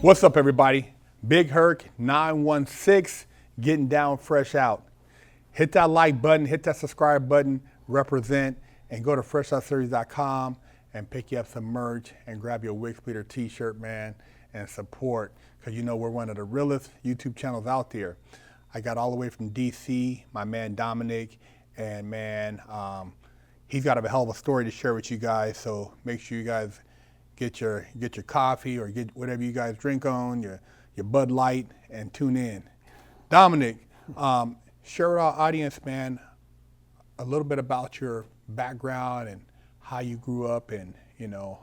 What's up, everybody? Big Herc 916, getting down fresh out. Hit that like button, hit that subscribe button, represent, and go to freshoutseries.com and pick you up some merch and grab your Wig Splitter t-shirt, man, and support, because you know we're one of the realest YouTube channels out there. I got all the way from DC, my man Dominic, and man, he's got a hell of a story to share with you guys, so make sure you guys get your coffee or get whatever you guys drink on, your Bud Light, and tune in. Dominic, share with our audience, man, a little bit about your background and how you grew up and, you know,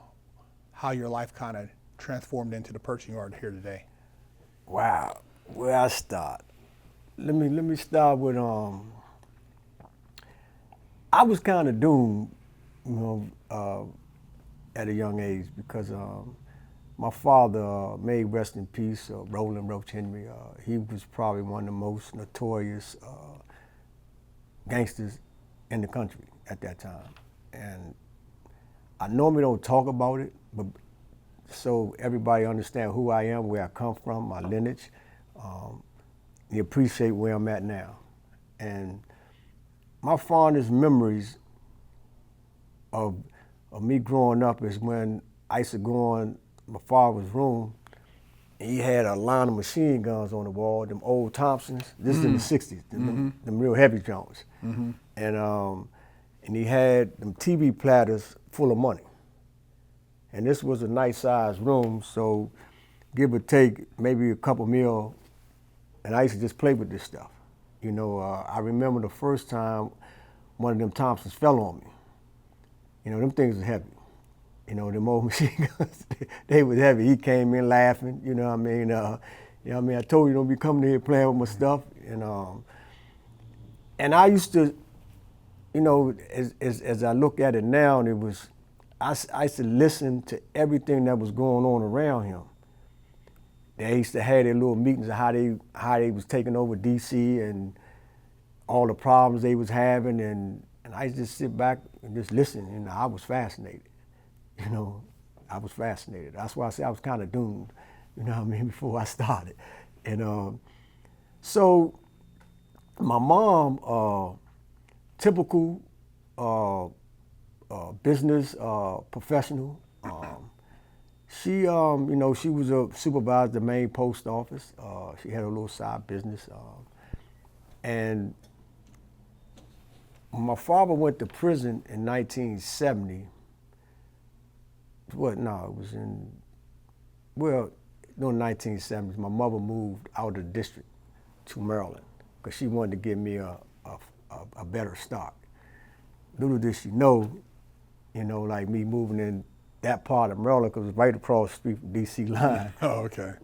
how your life kind of transformed into the person you are here today. Wow, where I start? Let me start with I was kind of doomed, you know, at a young age because my father, may rest in peace, Roland Roach Henry, he was probably one of the most notorious gangsters in the country at that time. And I normally don't talk about it, but so everybody understand who I am, where I come from, my lineage, you appreciate where I'm at now. And my fondest memories of me growing up is when I used to go in my father's room and he had a line of machine guns on the wall, them old Thompsons. This is in the 60s, them real heavy Jones. And he had them TV platters full of money. And this was a nice sized room, so give or take maybe a couple mil, and I used to just play with this stuff. You know, I remember the first time one of them Thompsons fell on me. You know, them things was heavy. You know, them old machine guns, they was heavy. He came in laughing, you know what I mean? You know what I mean? I told you don't be coming here playing with my stuff. And I used to, you know, as I look at it now, and it was, I used to listen to everything that was going on around him. They used to have their little meetings of how they was taking over DC and all the problems they was having, and I used to just sit back and just listen, and I was fascinated. You know, I was fascinated. That's why I say I was kind of doomed, you know what I mean, before I started. And so my mom, typical business professional. She, you know, she was a supervisor at the main post office. She had a little side business. And when my father went to prison in 1970, it was in the 1970s, my mother moved out of the district to Maryland because she wanted to give me a better start. Little did she know, you know, like me moving in that part of Maryland, because it was right across the street from DC line. Oh, okay.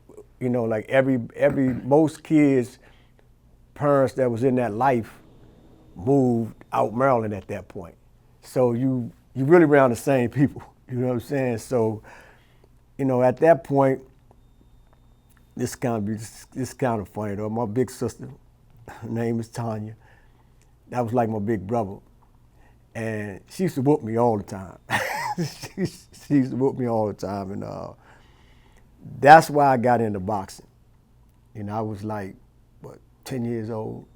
You know, like most kids, parents that was in that life moved out Maryland at that point. So you really around the same people, you know what I'm saying? So, you know, at that point, this kind of funny though. My big sister, her name is Tanya, that was like my big brother. And she used to whoop me all the time. she used to whoop me all the time, and that's why I got into boxing. You know, I was like, 10 years old,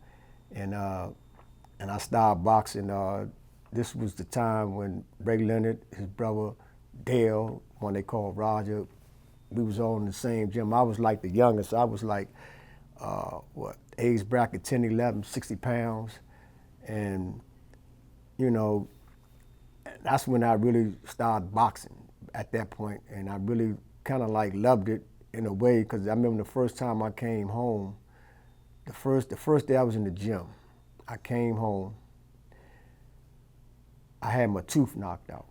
and I started boxing. This was the time when Ray Leonard, his brother Dale, one they called Roger, we was all in the same gym. I was like the youngest. I was like, age bracket 10, 11, 60 pounds, and you know, that's when I really started boxing at that point, and I really kind of like loved it in a way, because I remember the first time I came home, the first day I was in the gym, I came home, I had my tooth knocked out,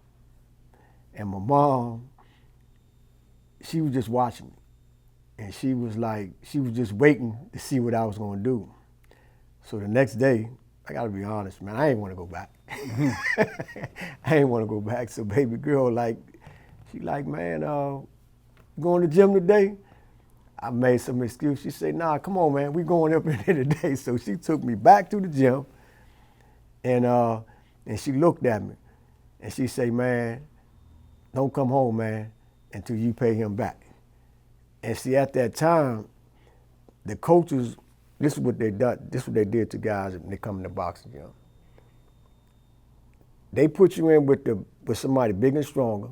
and my mom, she was just watching me, and she was just waiting to see what I was gonna do. So the next day, I gotta be honest, man, I ain't wanna go back. I ain't wanna go back. So baby girl, she like, man, going to the gym today? I made some excuse. She said, nah, come on, man, we going up in here today. So she took me back to the gym, and she looked at me, and she said, man, don't come home, man, until you pay him back. And see, at that time, the coaches, this is what they done. This is what they did to guys when they come in the boxing gym. They put you in with somebody big and stronger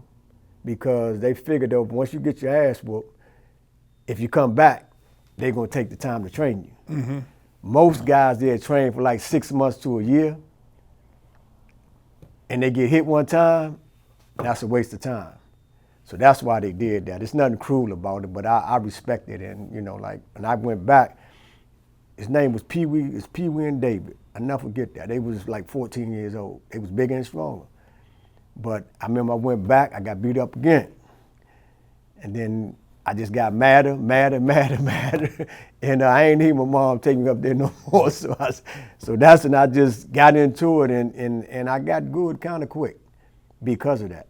because they figured that once you get your ass whooped, if you come back, they're gonna take the time to train you. Mm-hmm. Most guys they'll train for like 6 months to a year, and they get hit one time, that's a waste of time. So that's why they did that. There's nothing cruel about it, but I respect it. And, you know, like, when I went back, his name was Pee Wee, it's Pee Wee and David. I never forget that. They was like 14 years old. They was bigger and stronger. But I remember I went back, I got beat up again. And then I just got madder. And I ain't need my mom taking me up there no more. So that's when I just got into it, and I got good kind of quick because of that.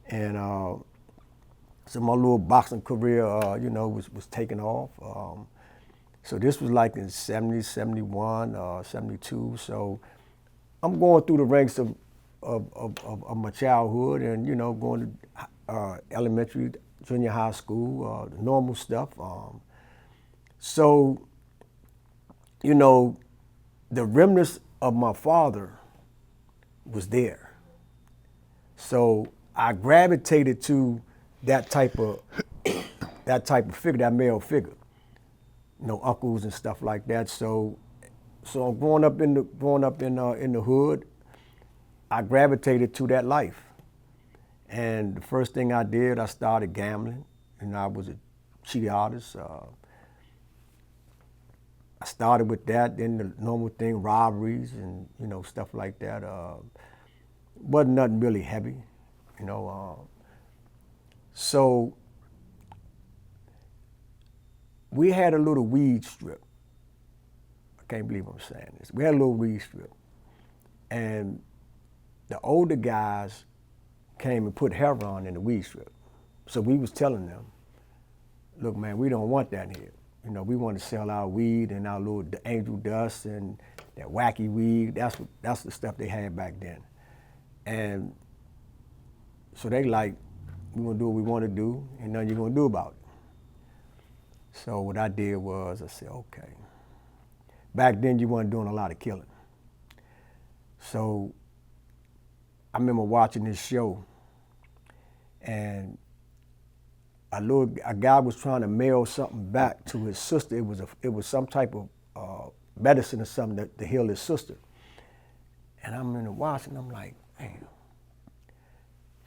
And so my little boxing career, was taking off. So this was like in 70, 71, 72. So I'm going through the ranks of my childhood and, going to elementary, junior high school, the normal stuff. So, the remnants of my father was there. So I gravitated to that type of figure, that male figure, uncles and stuff like that. So growing up in the hood, I gravitated to that life. And the first thing I did, I started gambling, and I was a cheat artist. I started with that, then the normal thing, robberies and stuff like that. Wasn't nothing really heavy, So we had a little weed strip. I can't believe I'm saying this. We had a little weed strip. And the older guys came and put heroin in the weed strip. So we was telling them, look, man, we don't want that here. We want to sell our weed and our little angel dust and that wacky weed. That's the stuff they had back then. And so they like, we're going to do what we want to do, and nothing you're going to do about it. So what I did was I said, okay. Back then you weren't doing a lot of killing. So I remember watching this show, and a guy was trying to mail something back to his sister. It was some type of medicine or something to heal his sister. And I'm in the watching, I'm like, damn.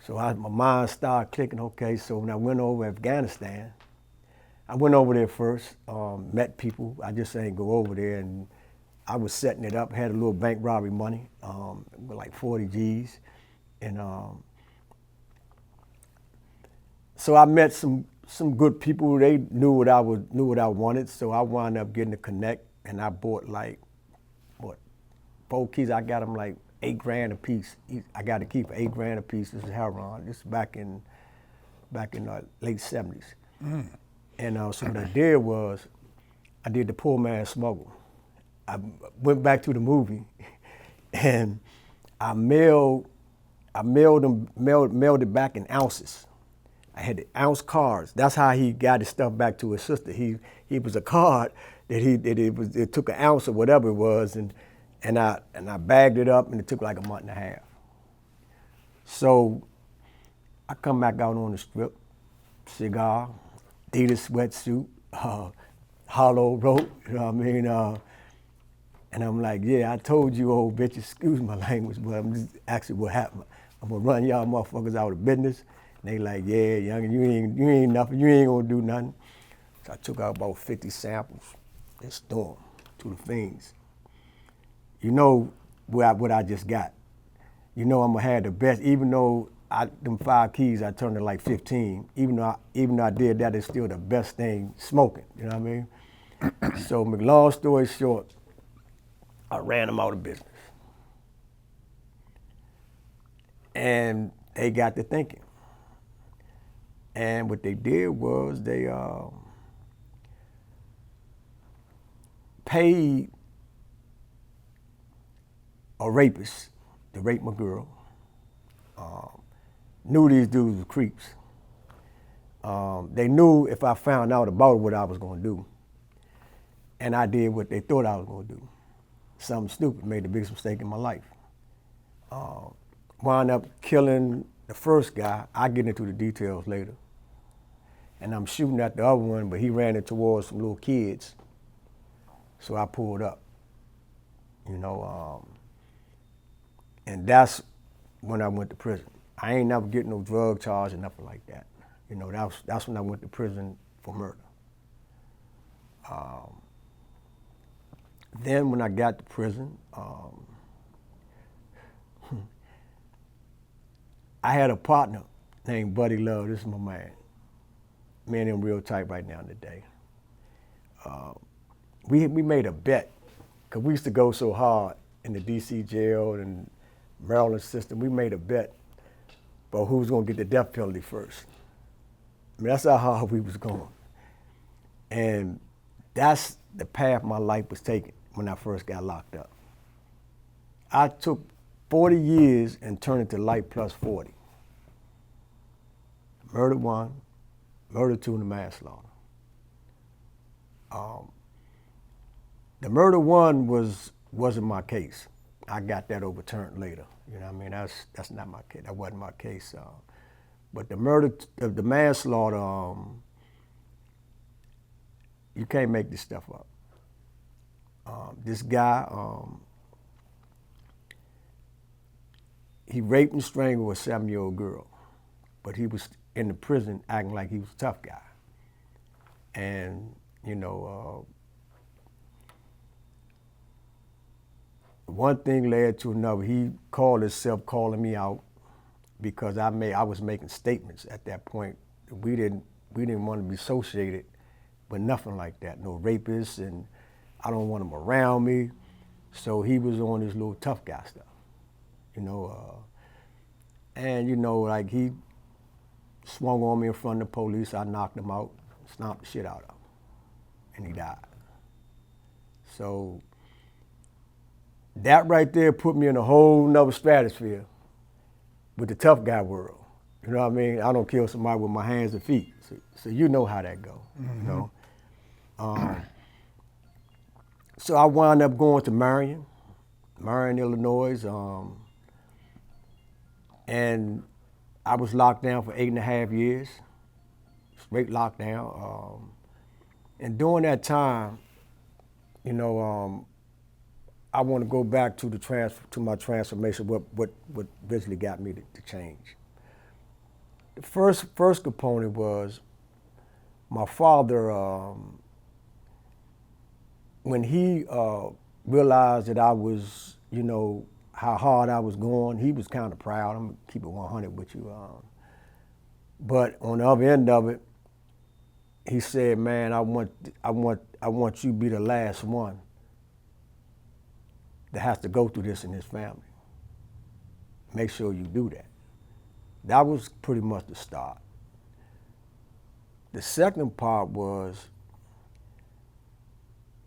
So my mind started clicking, okay, so when I went over Afghanistan, I went over there first, met people. I just ain't go over there, and I was setting it up, had a little bank robbery money, with like 40 G's. And so I met some good people. They knew what I wanted, so I wound up getting a connect, and I bought like, 4 keys. I got them like $8,000 a piece. I got to keep $8,000 a piece. This is heroin. This is back in late 70s. Mm. And so what I did was, I did the poor man smuggle. I went back to the movie, and I mailed it back in ounces. I had the ounce cards. That's how he got his stuff back to his sister. He was a card that it took an ounce or whatever it was, and I bagged it up, and it took like a month and a half. So I come back out on the strip, cigar, Adidas sweatsuit, hollow rope, you know what I mean? And I'm like, yeah, I told you, old bitch, excuse my language, but I'm just actually what happened. I'm gonna run y'all motherfuckers out of business. And they like, yeah, young, you ain't nothing, you ain't gonna do nothing. So I took out about 50 samples and stormed to the fiends. You know what I just got. I'm gonna have the best, even though them 5 keys, I turned to like 15. Even though I did that, it's still the best thing smoking, you know what I mean? So, long story short, I ran them out of business. And they got to thinking. And what they did was they paid a rapist to rape my girl. Knew these dudes were creeps. They knew if I found out about what I was going to do, and I did what they thought I was going to do. Something stupid, made the biggest mistake in my life. Wound up killing the first guy. I'll get into the details later. And I'm shooting at the other one, but he ran it towards some little kids. So I pulled up, and that's when I went to prison. I ain't never get no drug charge or nothing like that. That's when I went to prison for murder. Then when I got to prison, I had a partner named Buddy Love. This is my man. Me and him real tight right now today. We made a bet, because we used to go so hard in the D.C. jail and Maryland system. We made a bet about who was going to get the death penalty first. That's how hard we was going. And that's the path my life was taking when I first got locked up. I took 40 years and turned it to life plus 40. Murder 1, murder 2, and the manslaughter. The murder 1 wasn't my case. I got that overturned later. That's not my case. That wasn't my case. But the manslaughter, you can't make this stuff up. This guy, he raped and strangled a 7-year-old girl, but he was in the prison acting like he was a tough guy. And, one thing led to another. He called himself calling me out because I was making statements at that point. We didn't want to be associated with nothing like that. No rapists, and I don't want them around me. So he was on his little tough guy stuff, and he swung on me in front of the police. I knocked him out, stomped the shit out of him, and he died. So that right there put me in a whole nother stratosphere with the tough guy world. You know what I mean? I don't kill somebody with my hands and feet. So you know how that go. Mm-hmm. So I wound up going to Marion, Illinois, and I was locked down for 8.5 years, straight lockdown. And during that time, I want to go back to my transformation. What basically got me to change. The first component was my father. When he realized that I was, how hard I was going, he was kind of proud. I'm gonna keep it 100 with you. But on the other end of it, he said, "Man, I want you to be the last one that has to go through this in his family. Make sure you do that." That was pretty much the start. The second part was,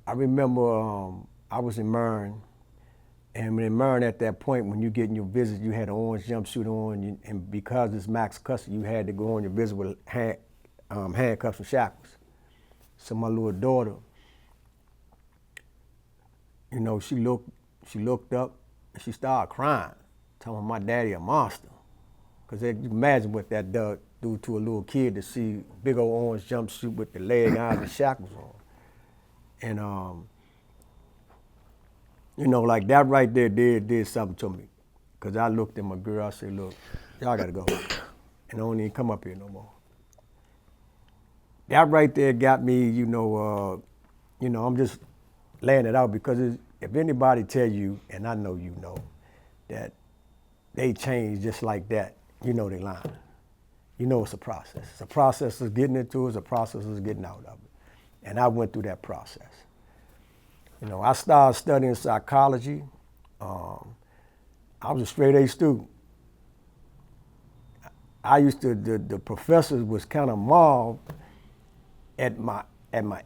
I remember I was in Marin, and in Marin at that point, when you get in your visit, you had an orange jumpsuit on, and because it's max custody, you had to go on your visit with handcuffs and shackles. So my little daughter, she looked up and she started crying, telling my daddy a monster. Because you imagine what that do to a little kid to see big old orange jumpsuit with the leg, eyes, and shackles on. And, like that right there did something to me. Because I looked at my girl, I said, "Look, y'all got to go. And don't even come up here no more." That right there got me, I'm just laying it out because if anybody tell you, and I know that they change just like that, they lying. It's a process. It's a process of getting into it. It's a process of getting out of it. And I went through that process. I started studying psychology. I was a straight A student. The professors was kind of mauled at my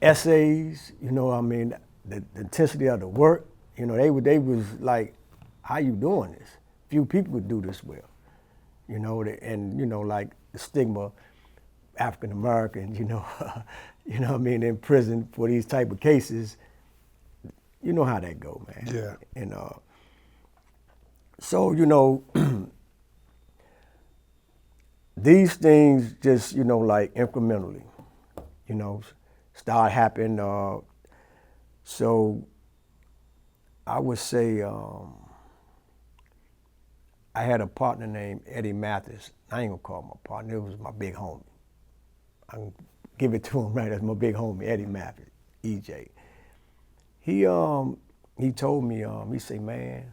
essays, the intensity of the work. They was like, "How you doing this? Few people would do this well." Like the stigma African American, you know, you know what I mean, in prison for these type of cases, you know how that go, man. Yeah. And so, you know, these things just, you know, like incrementally, you know, start happening. So I would say I had a partner named Eddie Mathis. I ain't gonna call him my partner, it was my big homie. I can give it to him right, that's my big homie, Eddie Mathis, EJ. He told me, he said, man,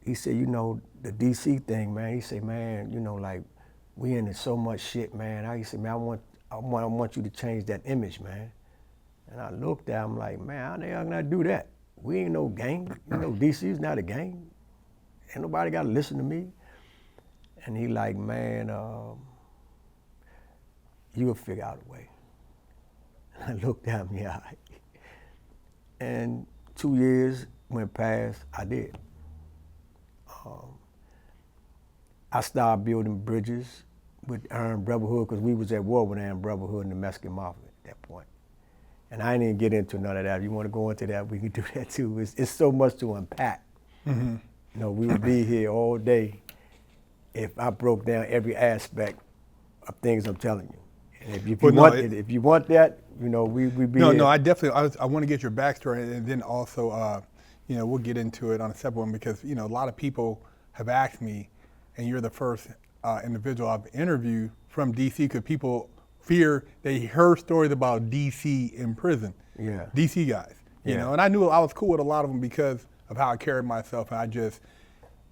he said, you know, the DC thing, man, he said, man, you know, like, we into so much shit, man. He said, man, I want you to change that image, man. And I looked at him like, man, how the hell can I do that? We ain't no gang. You know, DC's not a gang. Ain't nobody got to listen to me. And he like, man, you'll figure out a way. And I looked at him, yeah. And 2 years went past, I did. I started building bridges with Armed Brotherhood because we was at war with Armed Brotherhood and the Mexican Mafia at that point. And I didn't even get into none of that. If you want to go into that, we can do that too. It's so much to unpack. Mm-hmm. You know, we would be here all day if I broke down every aspect of things I'm telling you. And if you want that, you know, we be No, here. no, I definitely, I want to get your backstory, and then also, you know, we'll get into it on a separate one because, you know, a lot of people have asked me, and you're the first individual I've interviewed from DC because people fear they heard stories about DC in prison. Yeah. DC guys, you know, and I knew I was cool with a lot of them because of how I carried myself, and I just,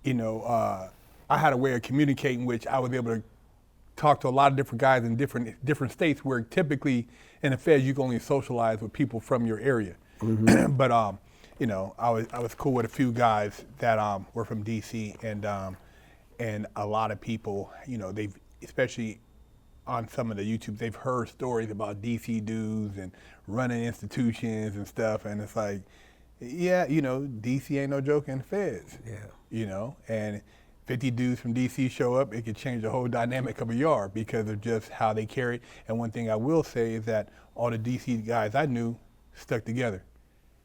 you know, I had a way of communicating which I was able to talk to a lot of different guys in different states where typically in the Feds you can only socialize with people from your area. Mm-hmm. But you know, I was cool with a few guys that were from DC, and a lot of people, you know, they've, especially on some of the YouTube, they've heard stories about DC dudes and running institutions and stuff, and it's like, yeah, you know, DC ain't no joke in the Feds. Yeah. You know, and 50 dudes from DC show up, it could change the whole dynamic of a yard because of just how they carry it. And one thing I will say is that all the DC guys I knew stuck together.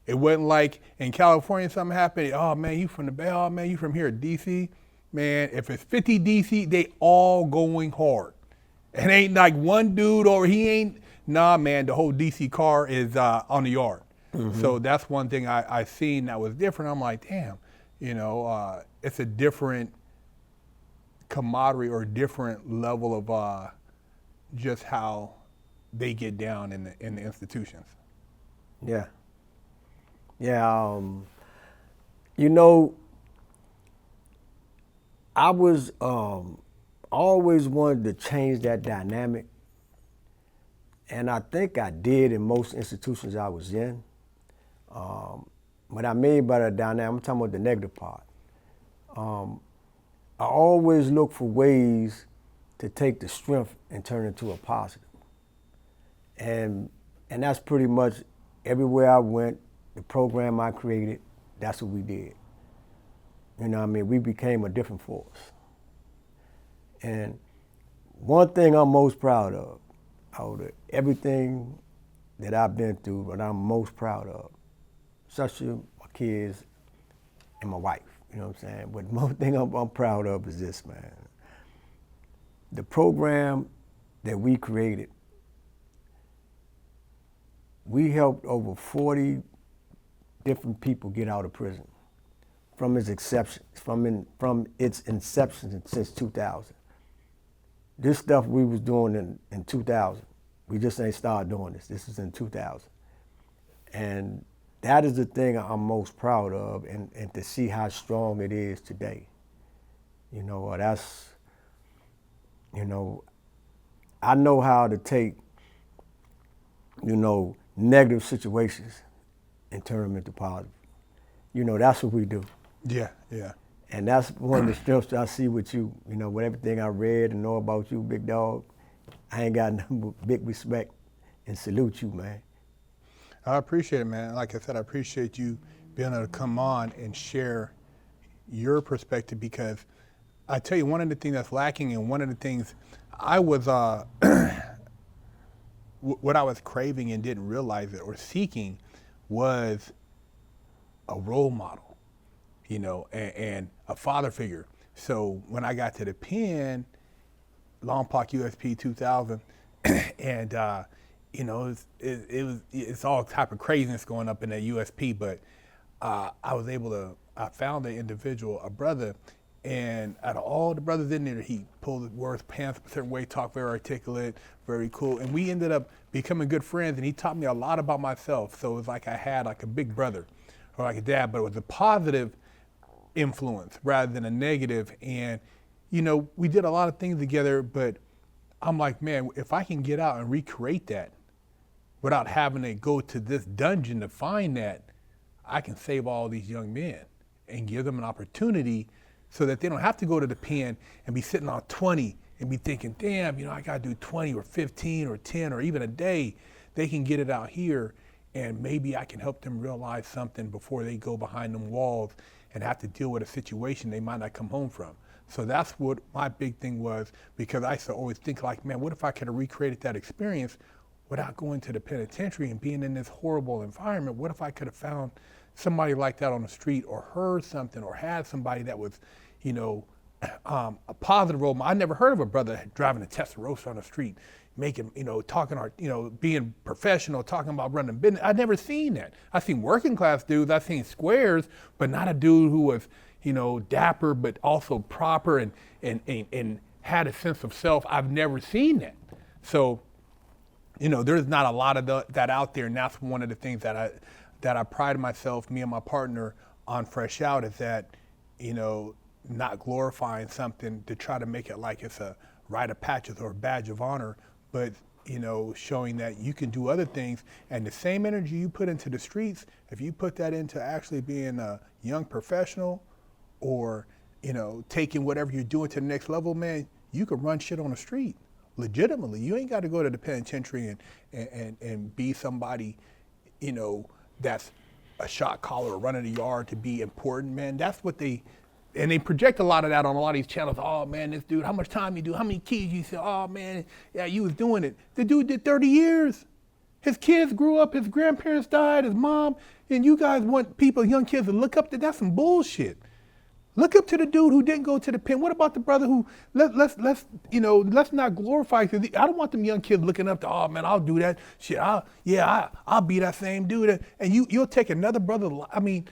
It wasn't like in California something happened, oh man, you from the Bay, oh man, you from here, DC. Man, if it's 50 DC, they all going hard. It ain't like one dude or he ain't, nah man, the whole DC car is on the yard. Mm-hmm. So that's one thing I seen that was different. I'm like, damn, you know, it's a different camaraderie or different level of just how they get down in the institutions. Yeah. Yeah. You know, I was always wanted to change that dynamic, and I think I did in most institutions I was in. What I mean by the dynamic, I'm talking about the negative part. I always look for ways to take the strength and turn it into a positive. And that's pretty much everywhere I went, the program I created, that's what we did. You know what I mean? We became a different force. And one thing I'm most proud of, out of everything that I've been through, what I'm most proud of, such as my kids and my wife, you know what I'm saying? But one thing I'm proud of is this, man. The program that we created, we helped over 40 different people get out of prison from its inception since 2000. This stuff we was doing in 2000. We just ain't started doing this. This is in 2000. And that is the thing I'm most proud of, and to see how strong it is today. You know, that's, you know, I know how to take, you know, negative situations and turn them into positive. You know, that's what we do. Yeah, yeah. And that's one of the strengths I see with you. You know, with everything I read and know about you, big dog, I ain't got nothing but big respect and salute you, man. I appreciate it, man. Like I said, I appreciate you being able to come on and share your perspective because I tell you, one of the things that's lacking, and one of the things I was, what I was craving and didn't realize it or seeking was a role model, and a father figure. So when I got to the pen, Lompoc USP 2000, and it's all type of craziness going up in that USP, but I found an individual, a brother, and out of all the brothers in there, he wore his pants a certain way, talked very articulate, very cool, and we ended up becoming good friends, and he taught me a lot about myself. So it was like I had like a big brother or like a dad, but it was a positive influence rather than a negative. And we did a lot of things together, but I'm like, man, if I can get out and recreate that without having to go to this dungeon to find that, I can save all these young men and give them an opportunity so that they don't have to go to the pen and be sitting on 20 and be thinking, damn, I got to do 20 or 15 or 10 or even a day. They can get it out here, and maybe I can help them realize something before they go behind them walls and have to deal with a situation they might not come home from. So that's what my big thing was, because I used to always think like, man, what if I could have recreated that experience without going to the penitentiary and being in this horrible environment? What if I could have found somebody like that on the street, or heard something, or had somebody that was, a positive role model? I never heard of a brother driving a Testarossa on the street, making, talking, being professional, talking about running business. I'd never seen that. I've seen working class dudes, I've seen squares, but not a dude who was, dapper, but also proper and had a sense of self. I've never seen that. So, there's not a lot of that out there, and that's one of the things that I pride myself, me and my partner, on Fresh Out, is that, not glorifying something to try to make it like it's a rite of passage or a badge of honor, but showing that you can do other things, and the same energy you put into the streets, if you put that into actually being a young professional, or taking whatever you're doing to the next level, man, you can run shit on the street legitimately. You ain't got to go to the penitentiary and be somebody that's a shot caller or running the yard to be important, man. That's what they project a lot of that on a lot of these channels. Oh man, this dude, how much time you do, how many kids you see? Oh man, yeah, you was doing it. The dude did 30 years. His kids grew up, his grandparents died, his mom, and you guys want young kids to look up to, that's some bullshit. Look up to the dude who didn't go to the pen. What about the brother who, let's not glorify, because I don't want them young kids looking up to, oh man, I'll do that shit. I'll be that same dude. And you'll take another brother. I mean,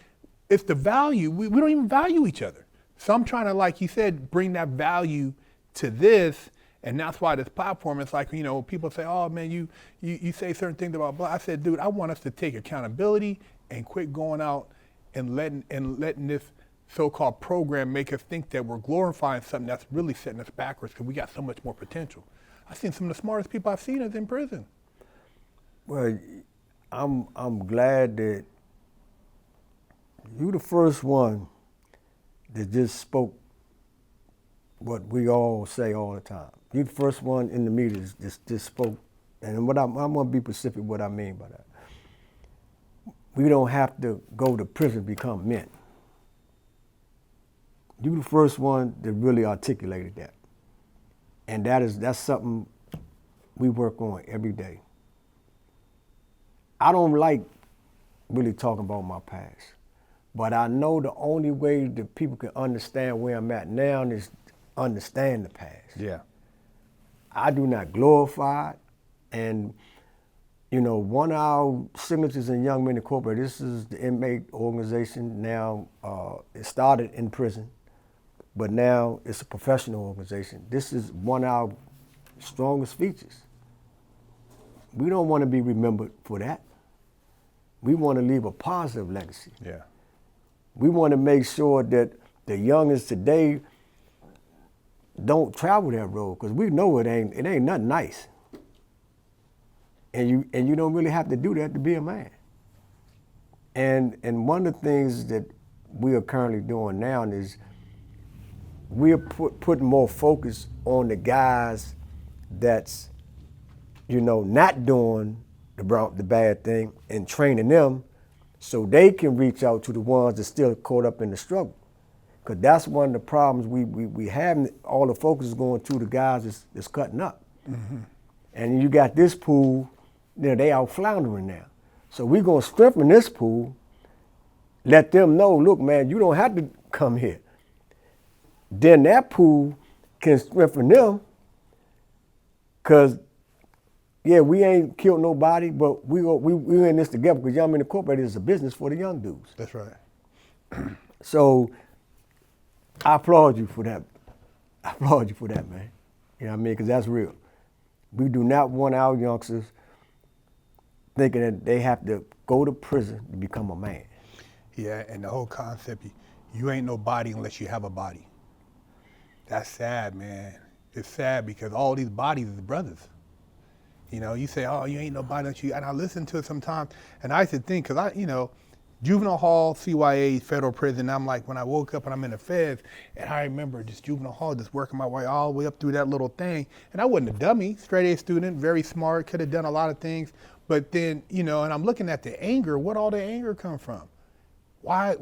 it's the value. We don't even value each other. So I'm trying to, like you said, bring that value to this. And that's why this platform, it's like, people say, oh man, you say certain things about blah. I said, dude, I want us to take accountability and quit going out and letting this so-called program make us think that we're glorifying something that's really setting us backwards, because we got so much more potential. I've seen some of the smartest people I've seen is in prison. Well, I'm glad that you the first one that just spoke what we all say all the time. You the first one in the media just spoke, and what I'm gonna be specific what I mean by that. We don't have to go to prison to become men. You the first one that really articulated that. And that's something we work on every day. I don't like really talking about my past, but I know the only way that people can understand where I'm at now is understand the past. Yeah. I do not glorify it, and one of our signatures in Young Men Incorporated, this is the inmate organization now. It started in prison, but now it's a professional organization. This is one of our strongest features. We don't want to be remembered for that. We want to leave a positive legacy. Yeah. We want to make sure that the youngest today don't travel that road, because we know it ain't nothing nice. And you don't really have to do that to be a man. And one of the things that we are currently doing now is we are putting more focus on the guys that's, not doing the bad thing, and training them so they can reach out to the ones that still caught up in the struggle. Because that's one of the problems we have. All the focus is going to the guys that's cutting up. Mm-hmm. And you got this pool, they out floundering now. So we're going to strengthen this pool, let them know, look, man, you don't have to come here. Then that pool can strengthen them because, yeah, we ain't killed nobody, but we in this together because Young Men Incorporated is a business for the young dudes. That's right. So I applaud you for that. I applaud you for that, man. You know what I mean? Because that's real. We do not want our youngsters thinking that they have to go to prison to become a man. Yeah, and the whole concept, you ain't no body unless you have a body. That's sad, man. It's sad because all these bodies is brothers. You know, you say, oh, you ain't no body unless you, and I listen to it sometimes, and I used to think, because juvenile hall, CYA, federal prison, I'm like, when I woke up and I'm in the feds, and I remember just juvenile hall, just working my way all the way up through that little thing, and I wasn't a dummy, straight A student, very smart, could have done a lot of things, but then, and I'm looking at the anger, where'd all the anger come from? Why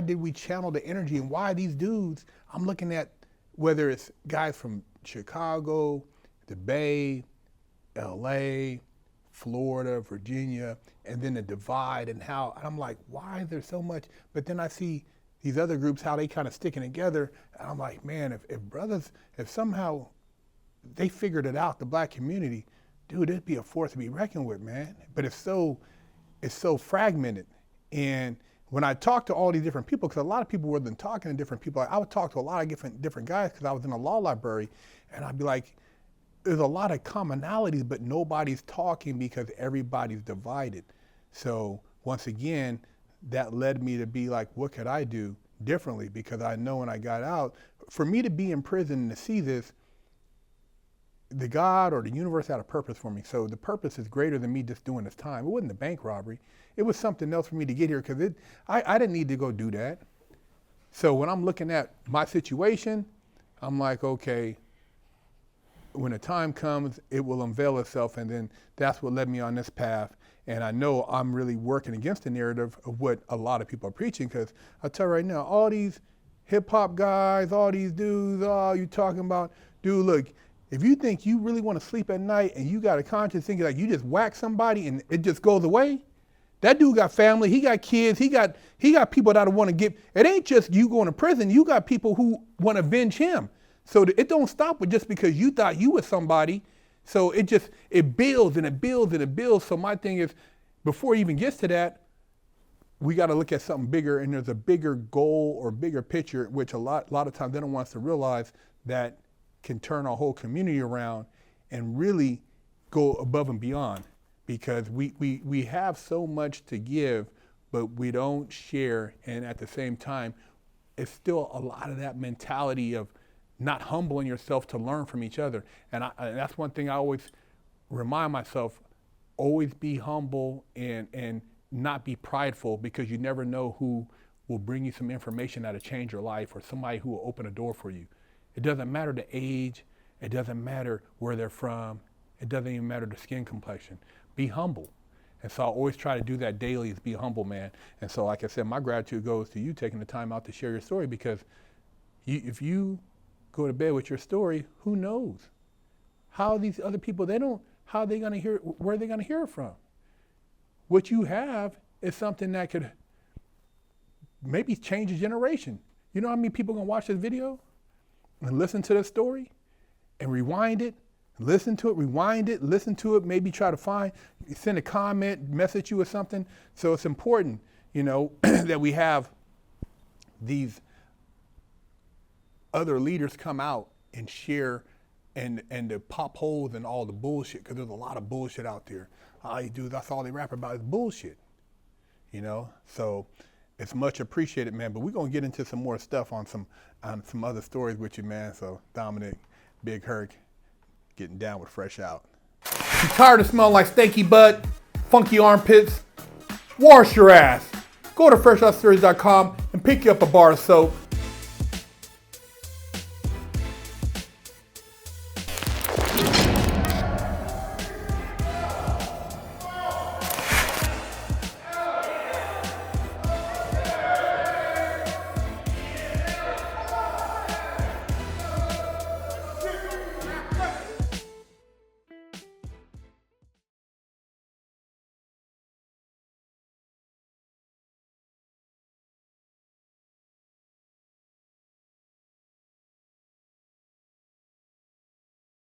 did we channel the energy, and why these dudes, I'm looking at whether it's guys from Chicago, the Bay, LA, Florida, Virginia, and then the divide and how, and I'm like, why is there so much? But then I see these other groups, how they kind of sticking together, and I'm like, man, if somehow they figured it out, the black community, dude, it'd be a force to be reckoned with, man. But it's so fragmented. And when I talk to all these different people, because a lot of people were then talking to different people, I would talk to a lot of different guys because I was in a law library, and I'd be like, there's a lot of commonalities, but nobody's talking because everybody's divided. So once again, that led me to be like, what could I do differently? Because I know when I got out, for me to be in prison and to see this, the God or the universe had a purpose for me. So the purpose is greater than me just doing this time. It wasn't a bank robbery. It was something else for me to get here because I didn't need to go do that. So when I'm looking at my situation, I'm like, okay, when the time comes, it will unveil itself, and then that's what led me on this path. And I know I'm really working against the narrative of what a lot of people are preaching, because I tell you right now, all these hip hop guys, all these dudes, all you talking about, dude, look, if you think you really want to sleep at night and you got a conscience thinking like you just whack somebody and it just goes away, that dude got family, he got kids, he got people that want to give, it ain't just you going to prison, you got people who want to avenge him. So it don't stop with just because you thought you was somebody. So it builds and it builds and it builds. So my thing is, before it even gets to that, we got to look at something bigger, and there's a bigger goal or bigger picture, which a lot of times they don't want us to realize, that can turn our whole community around and really go above and beyond, because we have so much to give, but we don't share. And at the same time, it's still a lot of that mentality of not humbling yourself to learn from each other. And that's one thing I always remind myself, always be humble and not be prideful, because you never know who will bring you some information that'll change your life, or somebody who will open a door for you. It doesn't matter the age, it doesn't matter where they're from, it doesn't even matter the skin complexion. Be humble. And so I always try to do that daily, is be humble, man. And so like I said, my gratitude goes to you taking the time out to share your story, because if you go to bed with your story, who knows how these other people, how are they going to hear, where are they going to hear it from? What you have is something that could maybe change a generation. You know how many people are going to watch this video and listen to this story and rewind it, listen to it, rewind it, listen to it, maybe try to send a comment, message you or something. So it's important, that we have these other leaders come out and share and to pop holes in all the bullshit, because there's a lot of bullshit out there. All you do, that's all they rap about is bullshit, So it's much appreciated, man. But we're gonna get into some more stuff on some other stories with you, man. So Dominic, Big Herc, getting down with Fresh Out. You tired of smelling like stanky butt, funky armpits? Wash your ass. Go to FreshOutSeries.com and pick you up a bar of soap.